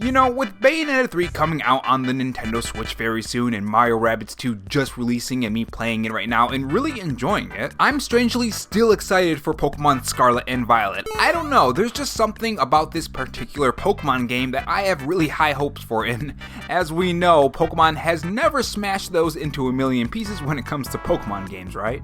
You know, with Bayonetta 3 coming out on the Nintendo Switch very soon and Mario Rabbids 2 just releasing and me playing it right now and really enjoying it, I'm strangely still excited for Pokemon Scarlet and Violet. I don't know, there's just something about this particular Pokemon game that I have really high hopes for, and as we know, Pokemon has never smashed those into a million pieces when it comes to Pokemon games, right?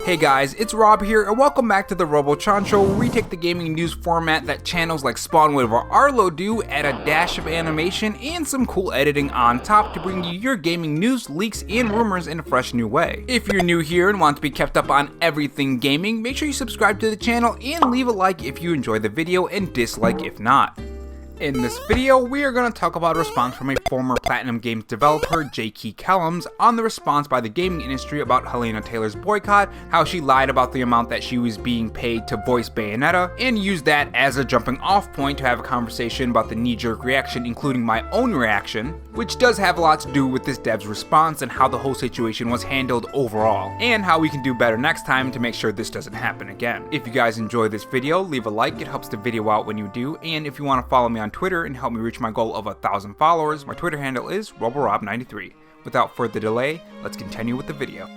Hey guys, it's Rob here, and welcome back to the Robo-chan Show, where we take the gaming news format that channels like Spawnwood or Arlo do, add a dash of animation and some cool editing on top to bring you your gaming news, leaks, and rumors in a fresh new way. If you're new here and want to be kept up on everything gaming, make sure you subscribe to the channel and leave a like if you enjoy the video and dislike if not. In this video, we are going to talk about a response from a former Platinum Games developer, J.K. Kellums, on the response by the gaming industry about Hellena Taylors' Boycott, how she lied about the amount that she was being paid to voice Bayonetta, and used that as a jumping off point to have a conversation about the knee-jerk reaction, including my own reaction, which does have a lot to do with this dev's response and how the whole situation was handled overall, and how we can do better next time to make sure this doesn't happen again. If you guys enjoy this video, leave a like, it helps the video out when you do, and if you want to follow me on Twitter and help me reach my goal of 1,000 followers, my Twitter handle is RoboRob93. Without further delay, let's continue with the video.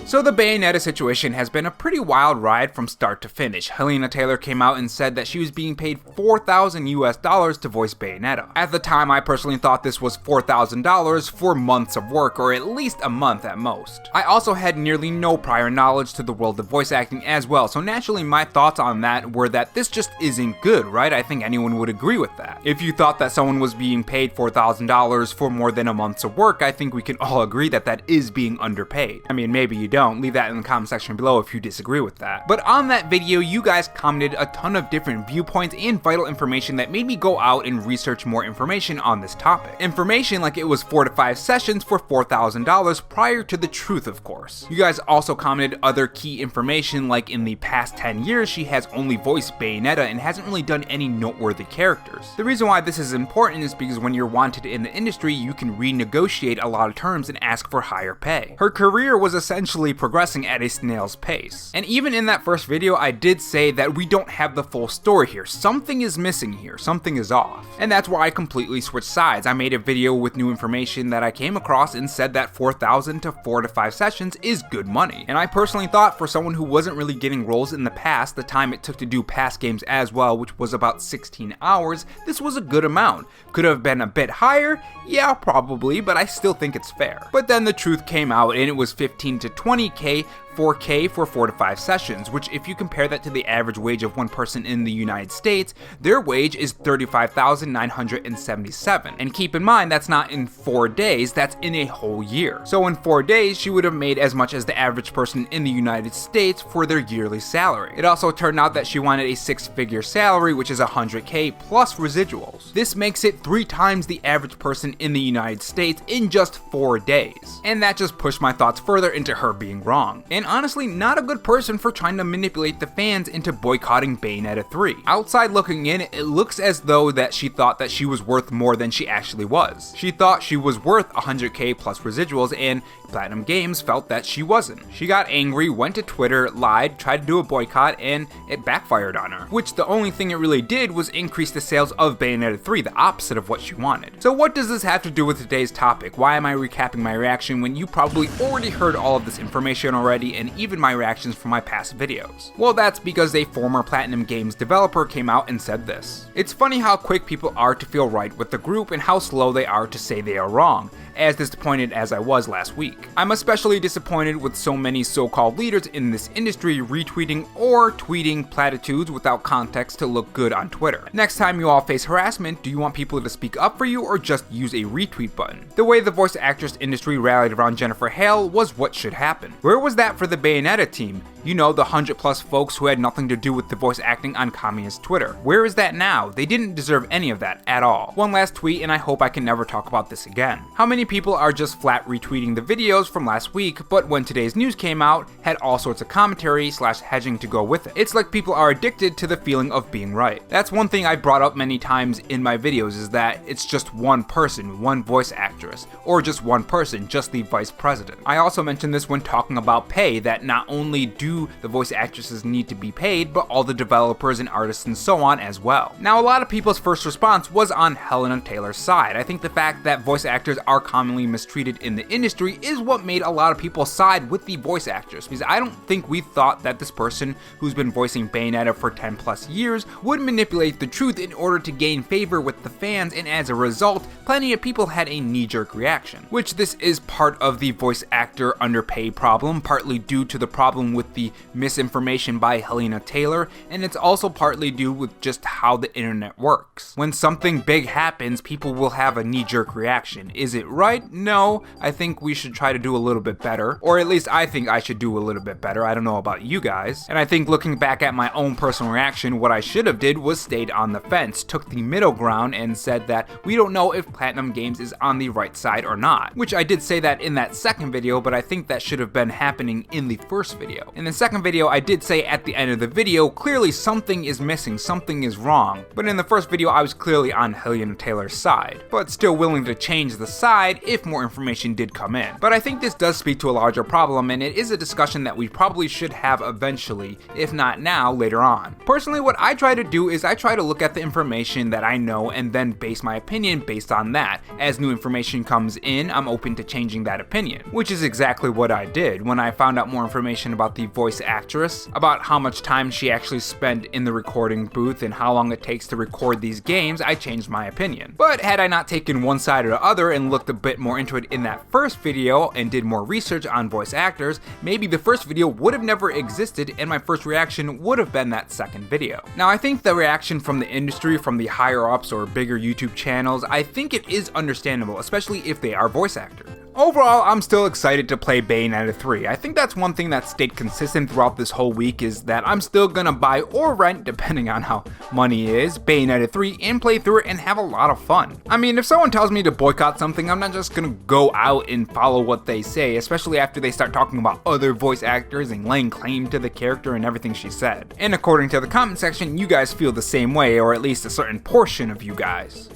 So the Bayonetta situation has been a pretty wild ride from start to finish. Hellena Taylor came out and said that she was being paid $4,000 to voice Bayonetta. At the time, I personally thought this was $4,000 for months of work, or at least a month at most. I also had nearly no prior knowledge to the world of voice acting as well, so naturally my thoughts on that were that this just isn't good, right? I think anyone would agree with that. If you thought that someone was being paid $4,000 for more than a month's of work, I think we can all agree that that is being underpaid. I mean, maybe you don't. Leave that in the comment section below if you disagree with that. But on that video, you guys commented a ton of different viewpoints and vital information that made me go out and research more information on this topic. Information like it was 4 to 5 sessions for $4,000 prior to the truth, of course. You guys also commented other key information like in the past 10 years she has only voiced Bayonetta and hasn't really done any noteworthy characters. The reason why this is important is because when you're wanted in the industry, you can renegotiate a lot of terms and ask for higher pay. Her career was essentially progressing at a snail's pace. And even in that first video, I did say that we don't have the full story here. Something is missing here. Something is off. And that's why I completely switched sides. I made a video with new information that I came across and said that 4,000 to 4 to 5 sessions is good money. And I personally thought for someone who wasn't really getting roles in the past, the time it took to do past games as well, which was about 16 hours, this was a good amount. Could have been a bit higher? Yeah, probably, but I still think it's fair. But then the truth came out and it was 15 to 20k, 4K for 4 to 5 sessions, which if you compare that to the average wage of one person in the United States, their wage is $35,977. And keep in mind, that's not in 4 days, that's in a whole year. So in 4 days, she would have made as much as the average person in the United States for their yearly salary. It also turned out that she wanted a 6-figure salary, which is 100k plus residuals. This makes it 3 times the average person in the United States in just 4 days. And that just pushed my thoughts further into her being wrong. And honestly, not a good person for trying to manipulate the fans into boycotting Bayonetta 3. Outside looking in, it looks as though that she thought that she was worth more than she actually was. She thought she was worth 100k plus residuals, and Platinum Games felt that she wasn't. She got angry, went to Twitter, lied, tried to do a boycott, and it backfired on her. Which the only thing it really did was increase the sales of Bayonetta 3, the opposite of what she wanted. So what does this have to do with today's topic? Why am I recapping my reaction when you probably already heard all of this information already, and even my reactions from my past videos? Well, that's because a former Platinum Games developer came out and said this. It's funny how quick people are to feel right with the group and how slow they are to say they are wrong. As disappointed as I was last week. I'm especially disappointed with so many so-called leaders in this industry retweeting or tweeting platitudes without context to look good on Twitter. Next time you all face harassment, do you want people to speak up for you or just use a retweet button? The way the voice actress industry rallied around Jennifer was what should happen. Where was that for the Bayonetta team? You know, the 100+ folks who had nothing to do with the voice acting on Kamiya's Twitter. Where is that now? They didn't deserve any of that at all. One last tweet and I hope I can never talk about this again. How many people are just flat retweeting the videos from last week, but when today's news came out, had all sorts of commentary / hedging to go with it. It's like people are addicted to the feeling of being right. That's one thing I brought up many times in my videos, is that it's just one person, one voice actress, or just one person, just the vice president. I also mentioned this when talking about pay, that not only do the voice actresses need to be paid, but all the developers and artists and so on as well. Now, a lot of people's first response was on Hellena Taylor's side. I think the fact that voice actors are commonly mistreated in the industry is what made a lot of people side with the voice actress, because I don't think we thought that this person who's been voicing Bayonetta for 10+ years would manipulate the truth in order to gain favor with the fans, and as a result, plenty of people had a knee-jerk reaction. Which this is part of the voice actor underpay problem, partly due to the problem with the misinformation by Hellena Taylor, and it's also partly due with just how the internet works. When something big happens, people will have a knee-jerk reaction. Is it right? No. I think we should try to do a little bit better, or at least I think I should do a little bit better. I don't know about you guys. And I think looking back at my own personal reaction, what I should have did was stayed on the fence, took the middle ground and said that we don't know if Platinum Games is on the right side or not. Which I did say that in that second video, but I think that should have been happening in the first video. In the second video, I did say at the end of the video, clearly something is missing, something is wrong. But in the first video, I was clearly on Hellena Taylor's side, but still willing to change the side if more information did come in. But I think this does speak to a larger problem, and it is a discussion that we probably should have eventually, if not now, later on. Personally, what I try to do is I try to look at the information that I know and then base my opinion based on that. As new information comes in, I'm open to changing that opinion, which is exactly what I did. When I found out more information about the voice actress, about how much time she actually spent in the recording booth and how long it takes to record these games, I changed my opinion. But had I not taken one side or the other and looked a bit more into it in that first video and did more research on voice actors, maybe the first video would have never existed and my first reaction would have been that second video. Now, I think the reaction from the industry, from the higher ups or bigger YouTube channels, I think it is understandable, especially if they are voice actors. Overall, I'm still excited to play Bayonetta 3. I think that's one thing that stayed consistent throughout this whole week, is that I'm still gonna buy or rent, depending on how money is, Bayonetta 3 and play through it and have a lot of fun. I mean, if someone tells me to boycott something, I'm not just gonna go out and follow what they say, especially after they start talking about other voice actors and laying claim to the character and everything she said. And according to the comment section, you guys feel the same way, or at least a certain portion of you guys.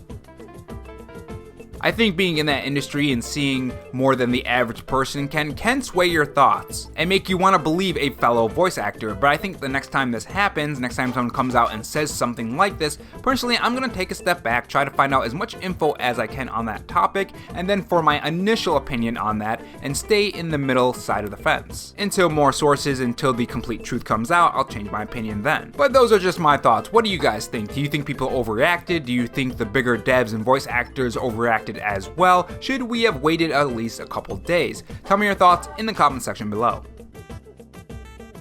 I think being in that industry and seeing more than the average person can sway your thoughts and make you want to believe a fellow voice actor, but I think the next time this happens, next time someone comes out and says something like this, personally I'm going to take a step back, try to find out as much info as I can on that topic, and then form my initial opinion on that and stay in the middle side of the fence. Until more sources, until the complete truth comes out, I'll change my opinion then. But those are just my thoughts. What do you guys think? Do you think people overreacted? Do you think the bigger devs and voice actors overreacted as well? Should we have waited at least a couple days? Tell me your thoughts in the comment section below.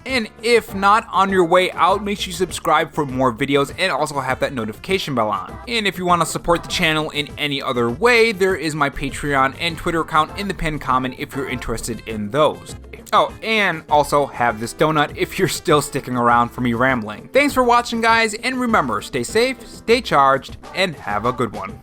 And if not, on your way out, make sure you subscribe for more videos and also have that notification bell on. And if you want to support the channel in any other way, there is my Patreon and Twitter account in the pinned comment if you're interested in those. Oh, and also have this donut if you're still sticking around for me rambling. Thanks for watching, guys, and remember, stay safe, stay charged, and have a good one.